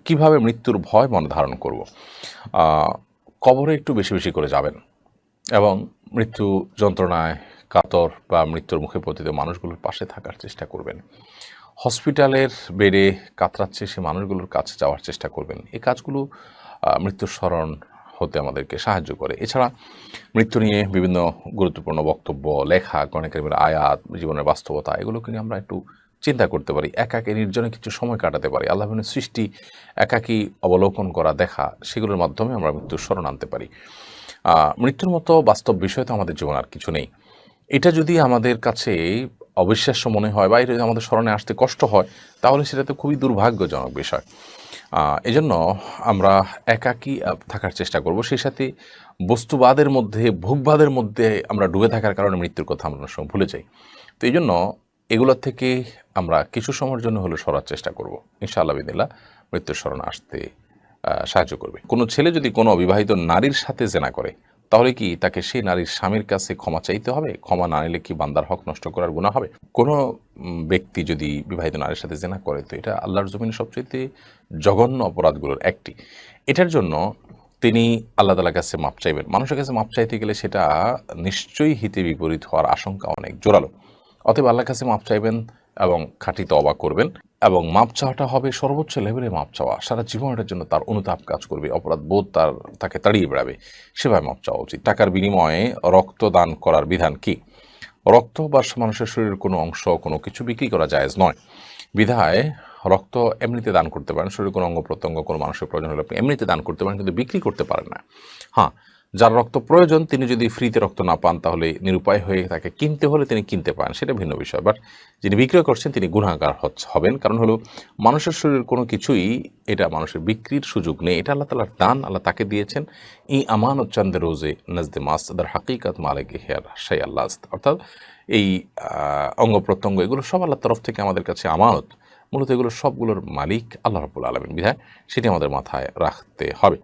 কিভাবে মৃত্যুর ভয় মনে ধারণ করব। কবরে একটু বেশি বেশি করে যাবেন এবং মৃত্যু যন্ত্রণায় কাতর বা মৃত্যুর মুখে পতিত মানুষগুলোর পাশে থাকার চেষ্টা করবেন। হসপিটালের বেডে কাতরাচ্ছে সে মানুষগুলোর কাছে যাওয়ার চেষ্টা করবেন। এই কাজগুলো মৃত্যুর স্মরণ হতে আমাদেরকে সাহায্য করে। এছাড়া মৃত্যু নিয়ে বিভিন্ন গুরুত্বপূর্ণ বক্তব্য, লেখা, কোরআন কারীমের আয়াত, জীবনের বাস্তবতা এগুলোকে নিয়ে আমরা একটু চিন্তা করতে পারি। একাকী নির্জনে কিছু সময় কাটাতে পারি। আল্লাহ পাকের সৃষ্টি একাকী অবলোকন করা, দেখা, সেগুলোর মাধ্যমে আমরা মৃত্যুর স্মরণ আনতে পারি। মৃত্যুর মতো বাস্তব বিষয় তো আমাদের জীবনে আর কিছু নেই। এটা যদি আমাদের কাছে অবিশ্বাস্য মনে হয় বা এটা যদি আমাদের স্মরণে আসতে কষ্ট হয়, তাহলে সেটা তো খুবই দুর্ভাগ্যজনক বিষয়। এজন্য আমরা একাকী থাকার চেষ্টা করব। সেই সাথে বস্তুবাদের মধ্যে, ভোগবাদের মধ্যে আমরা ডুবে থাকার কারণে মৃত্যুর কথা আমরা অনেক সময় ভুলে যাই। তো এইজন্য এগুলোর থেকে আমরা কিছু সময়ের জন্য হলেও সরার চেষ্টা করব। ইনশাআল্লাহ বিদিনিল্লাহ মৃত্যুর স্মরণ আসতে সাহায্য করবে। কোনো ছেলে যদি কোনো অবিবাহিত নারীর সাথে জেনা করে, তাহলে কি তাকে সেই নারীর স্বামীর কাছে ক্ষমা চাইতে হবে? ক্ষমা না নিলে কি বান্দার হক নষ্ট করার গুনাহ হবে? কোনো ব্যক্তি যদি বিবাহিত নারীর সাথে জেনা করে, তো এটা আল্লাহর জমিনে সবচাইতে জঘন্য অপরাধগুলোর একটি। এটার জন্য তিনি আল্লাহ তাআলার কাছে মাপ চাইবেন। মানুষের কাছে মাপ চাইতে গেলে সেটা নিশ্চয়ই হিতে বিপরীত হওয়ার আশঙ্কা অনেক জোরালো। অতএব আল্লাহর কাছে মাপ চাইবেন এবং খাঁটি তওবা করবেন এবং মাপ চাওয়াটা হবে সর্বোচ্চ লেভেলে মাপ চাওয়া। সারা জীবন এটার জন্য তার অনুতাপ কাজ করবে, অপরাধ বোধ তাকে তাড়িয়ে বেড়াবে। সেভাবে মাপ চাওয়া উচিত। টাকার বিনিময়ে রক্ত দান করার বিধান কি? রক্ত বা মানুষের শরীরের কোনো অংশ, কোনো কিছু বিক্রি করা জায়েজ নয়। বিধায় রক্ত এমনিতে দান করতে পারেন। শরীরের কোনো অঙ্গ প্রত্যঙ্গ কোনো মানুষের প্রয়োজন হলে আপনি এমনিতে দান করতে পারেন, কিন্তু বিক্রি করতে পারেন না। হ্যাঁ, যার রক্ত প্রয়োজন তিনি যদি ফ্রিতে রক্ত না পান, তাহলে নিরুপায় হয়ে তাকে কিনতে হলে তিনি কিনতে পারেন, সেটা ভিন্ন বিষয়। বাট যিনি বিক্রয় করছেন তিনি গুনাহগার হবেন। কারণ হলো মানুষের শরীরের কোনো কিছুই এটা মানুষের বিক্রির সুযোগ নেই। এটা আল্লাহ তাআলার দান, আল্লাহ তাকে দিয়েছেন। ই আমানত চান্দে রোজে নজদে মাসদার হাকিকাত মালিক হেয়ার শাই আল্লাহ। অর্থাৎ এই অঙ্গ প্রত্যঙ্গ এগুলো সব আল্লাহর তরফ থেকে আমাদের কাছে আমানত। মূলত এগুলো সবগুলোর মালিক আল্লাহ রাব্বুল আলামিন। বিধায় সেটি আমাদের মাথায় রাখতে হবে।